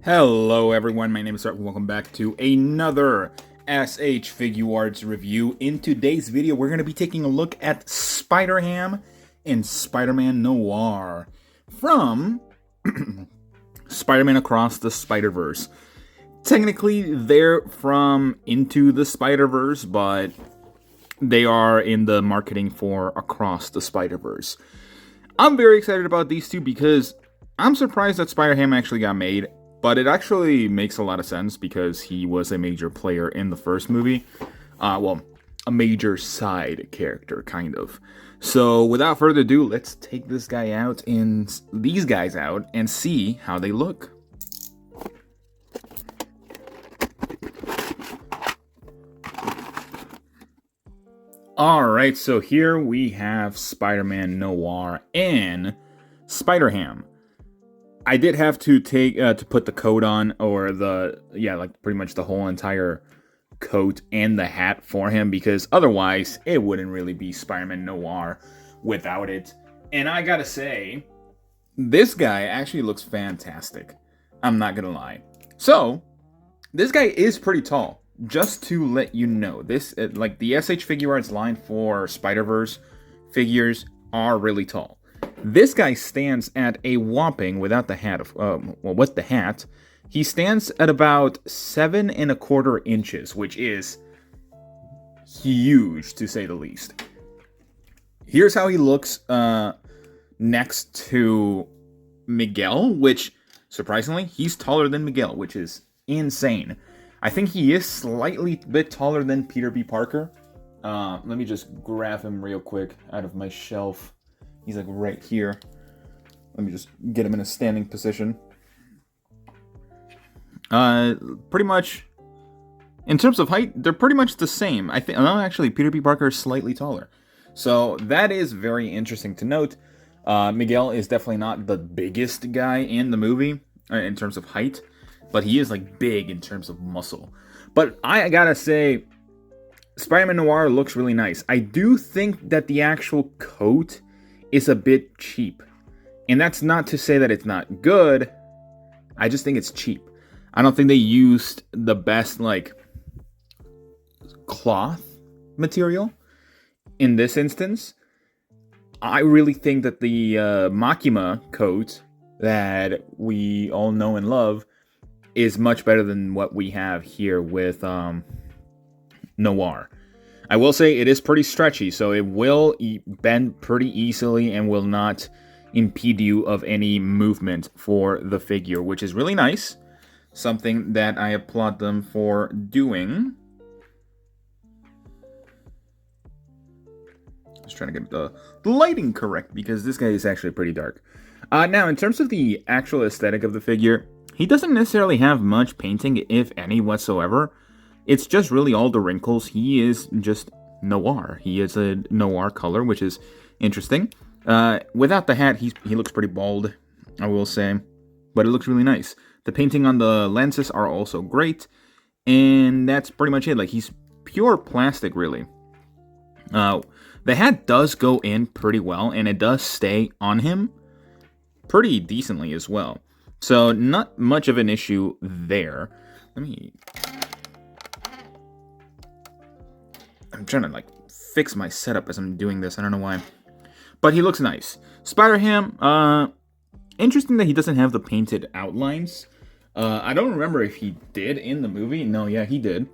Hello everyone, my name is Art and welcome back to another SH Figuarts review. In today's video, we're going to be taking a look at Spider-Ham and SpiderMan Noir from Spider-Man Across the Spider-Verse. Technically, they're from Into the Spider-Verse, but they are in the marketing for Across the Spider-Verse. I'm very excited about these two because I'm surprised that Spider-Ham actually got made. But it actually makes a lot of sense because he was a major player in the first movie. Well, a major side character, kind of. So, without further ado, let's take this guy out and these guys out and see how they look. Alright, so here we have Spider-Man Noir and Spider-Ham. I did have to take to put the coat on, or pretty much the whole entire coat and the hat for him, because otherwise it wouldn't really be Spider-Man Noir without it. And I gotta say, this guy actually looks fantastic. I'm not gonna lie. So, this guy is pretty tall. Just to let you know, this like the SH Figuarts line for Spider-Verse figures are really tall. This guy stands at a whopping, without the hat, with the hat, he stands at about 7¼ inches, which is huge to say the least. Here's how he looks next to Miguel, which, surprisingly, he's taller than Miguel, which is insane. I think he is slightly bit taller than Peni Parker. Let me just grab him real quick out of my shelf. He's like right here. Let me just get him in a standing position. Pretty much, in terms of height, they're pretty much the same. I think, no, actually, Peni Parker is slightly taller. So that is very interesting to note. Miguel is definitely not the biggest guy in the movie in terms of height, but he is like big in terms of muscle. But I gotta say, Spider-Man Noir looks really nice. I do think that the actual coat is a bit cheap. And that's not to say that it's not good. I just think it's cheap. I don't think they used the best, like, cloth material in this instance. I really think that the Makima coat that we all know and love is much better than what we have here with Noir. I will say it is pretty stretchy, so it will bend pretty easily and will not impede you of any movement for the figure, which is really nice. Something that I applaud them for doing. Just trying to get the lighting correct because this guy is actually pretty dark. Now, in terms of the actual aesthetic of the figure, he doesn't necessarily have much painting, if any, whatsoever. It's just really all the wrinkles. He is just noir. He is a noir color, which is interesting. Without the hat, he looks pretty bald, I will say. But it looks really nice. The painting on the lenses are also great. And that's pretty much it. Like, he's pure plastic, really. The hat does go in pretty well, and it does stay on him pretty decently as well. So, not much of an issue there. I'm trying to, like, fix my setup as I'm doing this. I don't know why. But he looks nice. Spider-Ham, interesting that he doesn't have the painted outlines. I don't remember if he did in the movie. No, yeah, he did.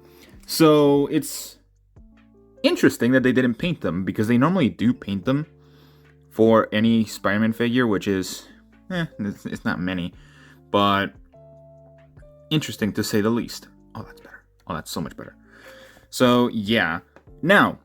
So, it's interesting that they didn't paint them, because they normally do paint them for any Spider-Man figure, which is, it's not many. But interesting to say the least. Oh, that's better. Oh, that's so much better. So, yeah. Now,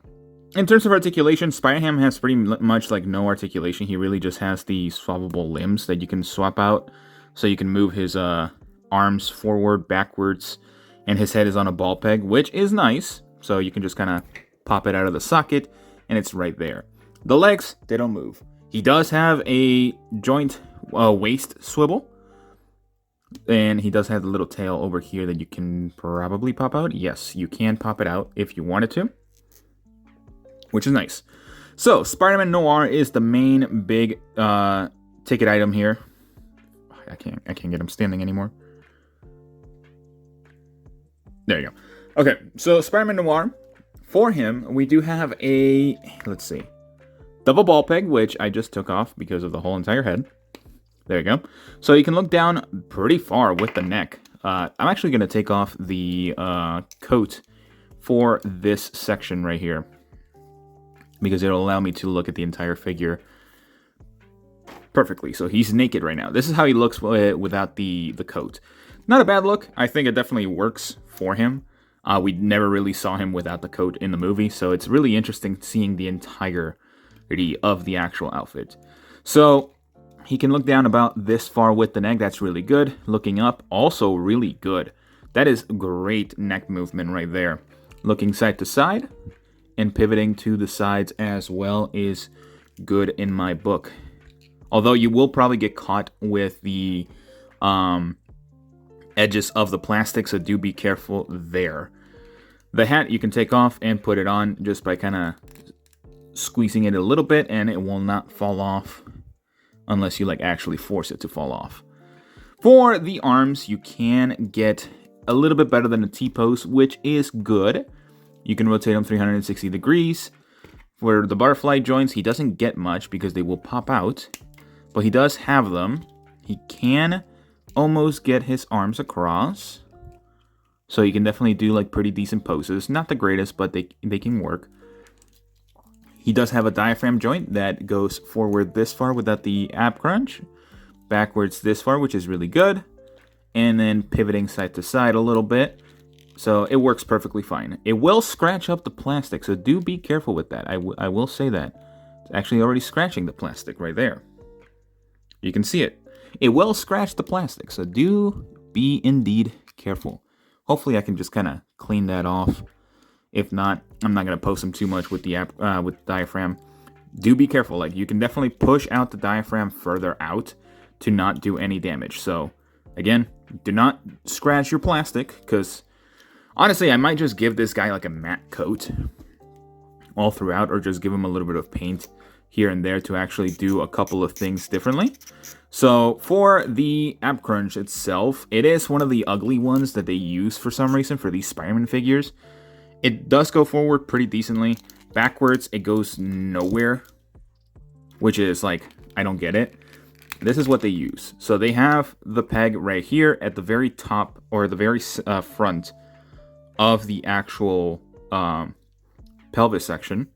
in terms of articulation, Spider-Ham has pretty much like no articulation. He really just has these swappable limbs that you can swap out. So you can move his arms forward, backwards, and his head is on a ball peg, which is nice. So you can just kind of pop it out of the socket, and it's right there. The legs, they don't move. He does have a joint waist swivel. And he does have the little tail over here that you can probably pop out. Yes, you can pop it out if you wanted to, which is nice. So, Spider-Man Noir is the main big ticket item here. I can't get him standing anymore. There you go. Okay, so SpiderMan Noir. For him, we do have a, let's see, double ball peg, which I just took off because of the whole entire head. There you go. So you can look down pretty far with the neck. I'm actually going to take off the coat for this section right here, because it'll allow me to look at the entire figure perfectly. So he's naked right now. This is how he looks without the coat. Not a bad look. I think it definitely works for him. We never really saw him without the coat in the movie, so it's really interesting seeing the entirety of the actual outfit. So he can look down about this far with the neck. That's really good. Looking up, also really good. That is great neck movement right there. Looking side to side and pivoting to the sides as well is good in my book. Although you will probably get caught with the edges of the plastic, so do be careful there. The hat you can take off and put it on just by kind of squeezing it a little bit, and it will not fall off unless you like actually force it to fall off. For the arms, you can get a little bit better than a T-pose, which is good. You can rotate them 360 degrees. For the butterfly joints, he doesn't get much because they will pop out, but he does have them. He can almost get his arms across, so you can definitely do like pretty decent poses. Not the greatest, but they can work. He does have a diaphragm joint that goes forward this far without the ab crunch, backwards this far, which is really good, and then pivoting side to side a little bit. So it works perfectly fine. It will scratch up the plastic, so do be careful with that. I will say that. It's actually already scratching the plastic right there. You can see it. It will scratch the plastic, so do be indeed careful. Hopefully I can just kind of clean that off. If not, I'm not going to post them too much with the diaphragm. Do be careful. Like, you can definitely push out the diaphragm further out to not do any damage. So again, do not scratch your plastic, because honestly, I might just give this guy like a matte coat all throughout, or just give him a little bit of paint here and there to actually do a couple of things differently. So for the ab crunch itself, it is one of the ugly ones that they use for some reason for these Spider-Man figures. It does go forward pretty decently. Backwards, it goes nowhere, which is like, I don't get it. This is what they use. So they have the peg right here at the very top, or the very front of the actual pelvis section.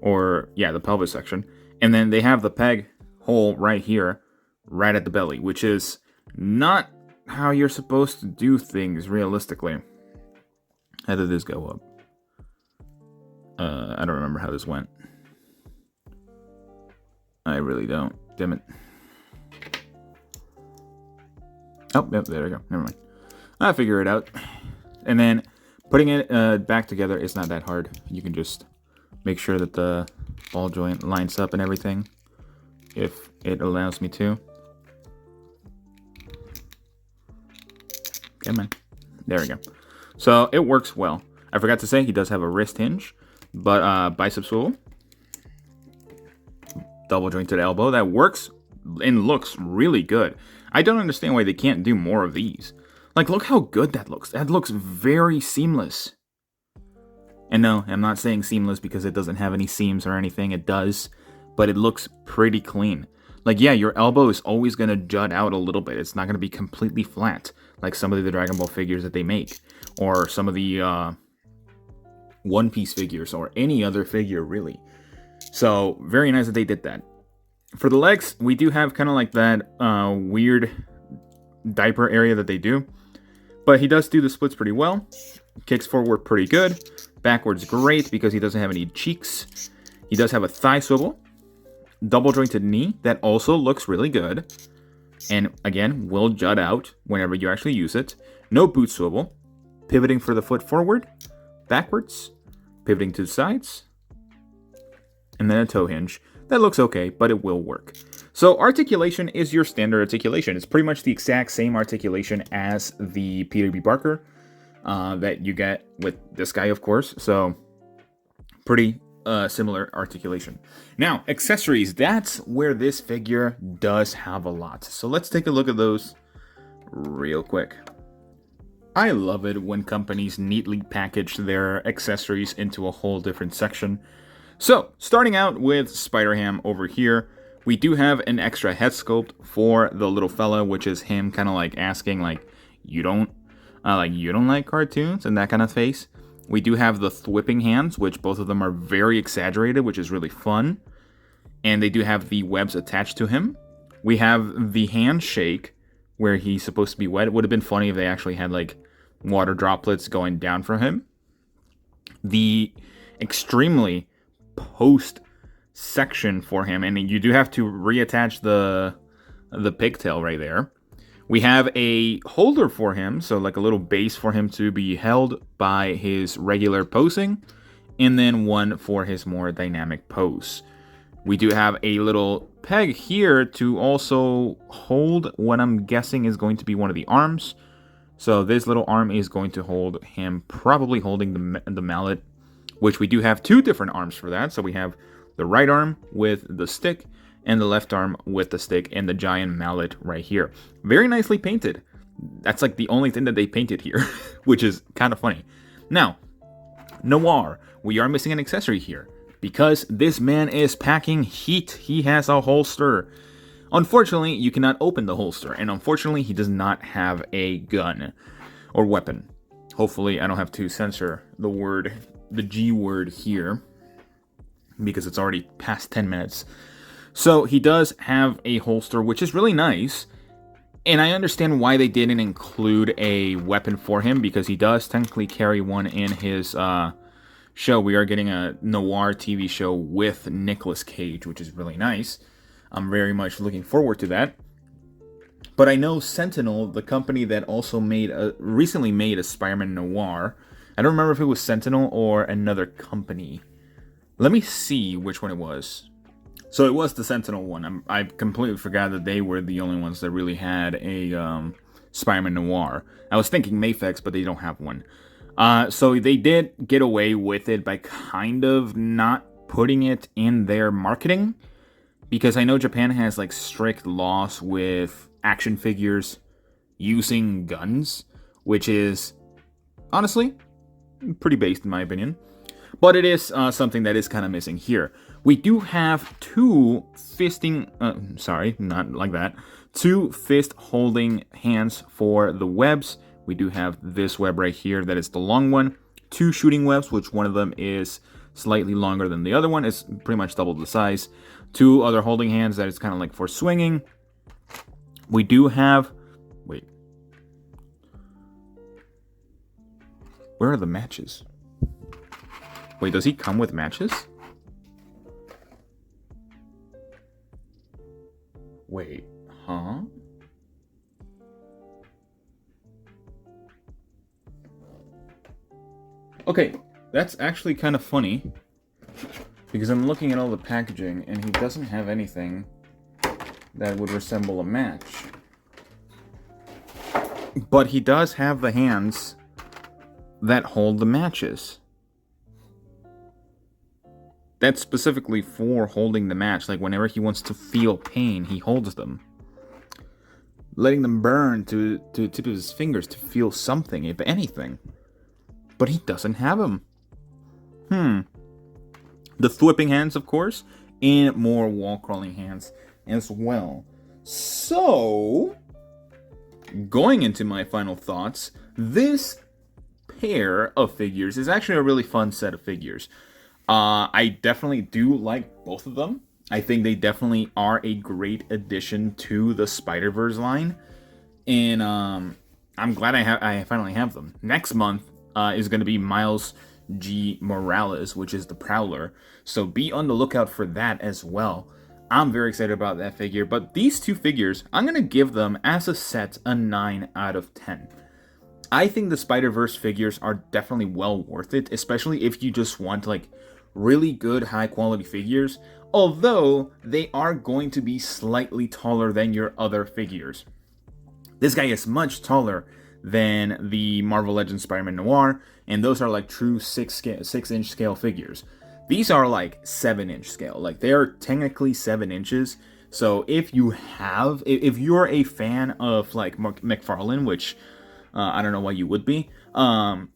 Or, yeah, the pelvis section. And then they have the peg hole right here, right at the belly, which is not how you're supposed to do things realistically. How did this go up? I don't remember how this went. I really don't. Damn it. Oh, yep, there we go. Never mind. I'll figure it out. And then putting it back together is not that hard. You can just make sure that the ball joint lines up and everything, if it allows me to. Come on. There we go. So it works well. I forgot to say he does have a wrist hinge, but bicep swivel, double jointed elbow. That works and looks really good. I don't understand why they can't do more of these. Like, look how good that looks. That looks very seamless. And no, I'm not saying seamless because it doesn't have any seams or anything. It does, but it looks pretty clean. Like, yeah, your elbow is always going to jut out a little bit. It's not going to be completely flat like some of the Dragon Ball figures that they make, or some of the One Piece figures, or any other figure, really. So, very nice that they did that. For the legs, we do have kind of like that weird diaper area that they do. But he does do the splits pretty well. Kicks forward pretty good. Backwards great because he doesn't have any cheeks. He does have a thigh swivel. Double jointed knee. That also looks really good. And again, will jut out whenever you actually use it. No boot swivel. Pivoting for the foot forward. Backwards. Pivoting to the sides. And then a toe hinge. That looks okay, but it will work. So articulation is your standard articulation. It's pretty much the exact same articulation as the Peni Parker that you get with this guy, of course. So pretty similar articulation. Now, accessories. That's where this figure does have a lot. So let's take a look at those real quick. I love it when companies neatly package their accessories into a whole different section. So, starting out with Spider-Ham over here, we do have an extra head sculpt for the little fella, which is him kind of like asking, like, you don't like cartoons and that kind of face. We do have the thwipping hands, which both of them are very exaggerated, which is really fun. And they do have the webs attached to him. We have the handshake, where he's supposed to be wet. It would have been funny if they actually had like water droplets going down from him. The extremely post section for him, and you do have to reattach the pigtail right there. We have a holder for him, so like a little base for him to be held by his regular posing, and then one for his more dynamic pose. We do have a little peg here to also hold what I'm guessing is going to be one of the arms. So this little arm is going to hold him probably holding the mallet, which we do have two different arms for that. So we have the right arm with the stick and the left arm with the stick and the giant mallet right here. Very nicely painted. That's like the only thing that they painted here, which is kind of funny. Now, Noir, we are missing an accessory here because this man is packing heat. He has a holster. Unfortunately, you cannot open the holster, and unfortunately, he does not have a gun or weapon. Hopefully, I don't have to censor the G word here, because it's already past 10 minutes. So he does have a holster, which is really nice. And I understand why they didn't include a weapon for him, because he does technically carry one in his show. We are getting a Noir TV show with Nicolas Cage, which is really nice. I'm very much looking forward to that. But I know Sentinel, the company that also recently made a SpiderMan Noir. I don't remember if it was Sentinel or another company. Let me see which one it was. So it was the Sentinel one. I completely forgot that they were the only ones that really had a Spider-Man Noir. I was thinking Mafex, but they don't have one. So they did get away with it by kind of not putting it in their marketing, because I know Japan has like strict laws with action figures using guns, which is honestly pretty based in my opinion. But it is something that is kind of missing here. We do have two fist holding hands for the webs. We do have this web right here that is the long one. Two shooting webs, which one of them is slightly longer than the other one. It's pretty much double the size. Two other holding hands that is kind of like for swinging. We do have... Wait. Where are the matches? Wait, does he come with matches? Wait, huh? Okay, that's actually kind of funny, because I'm looking at all the packaging and he doesn't have anything that would resemble a match. But he does have the hands that hold the matches. That's specifically for holding the match. Like whenever he wants to feel pain, he holds them, letting them burn to the tip of his fingers to feel something, if anything. But he doesn't have them. The thwipping hands, of course, and more wall crawling hands as well. So, going into my final thoughts, this pair of figures is actually a really fun set of figures. I definitely do like both of them. I think they definitely are a great addition to the Spider-Verse line. And I'm glad I finally have them. Next month is going to be Miles G. Morales, which is the Prowler. So be on the lookout for that as well. I'm very excited about that figure. But these two figures, I'm going to give them as a set a 9 out of 10. I think the Spider-Verse figures are definitely well worth it, especially if you just want like really good high quality figures, although they are going to be slightly taller than your other figures. This guy is much taller than the Marvel Legends Spider-Man Noir, and those are like true 6-inch scale figures. These are like 7-inch scale, like they are technically 7 inches. So if you're a fan of like McFarlane, which I don't know why you would be. I'm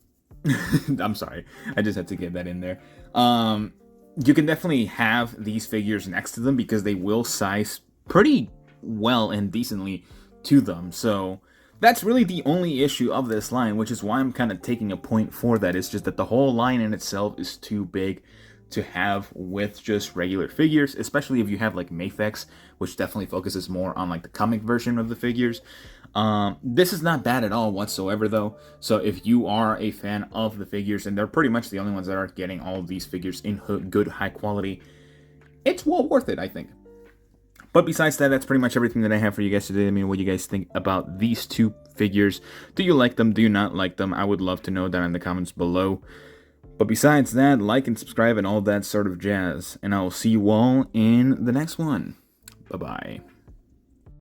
sorry. I just had to get that in there. You can definitely have these figures next to them because they will size pretty well and decently to them. So that's really the only issue of this line, which is why I'm kind of taking a point for that. It's just that the whole line in itself is too big to have with just regular figures, especially if you have like Mafex, which definitely focuses more on like the comic version of the figures. This is not bad at all whatsoever though. So if you are a fan of the figures, and they're pretty much the only ones that are getting all of these figures in good high quality, it's well worth it, I think. But besides that, that's pretty much everything that I have for you guys today. I mean, what do you guys think about these two figures? Do you like them? Do you not like them? I would love to know that in the comments below. But besides that, like and subscribe and all that sort of jazz. And I will see you all in the next one. Bye-bye.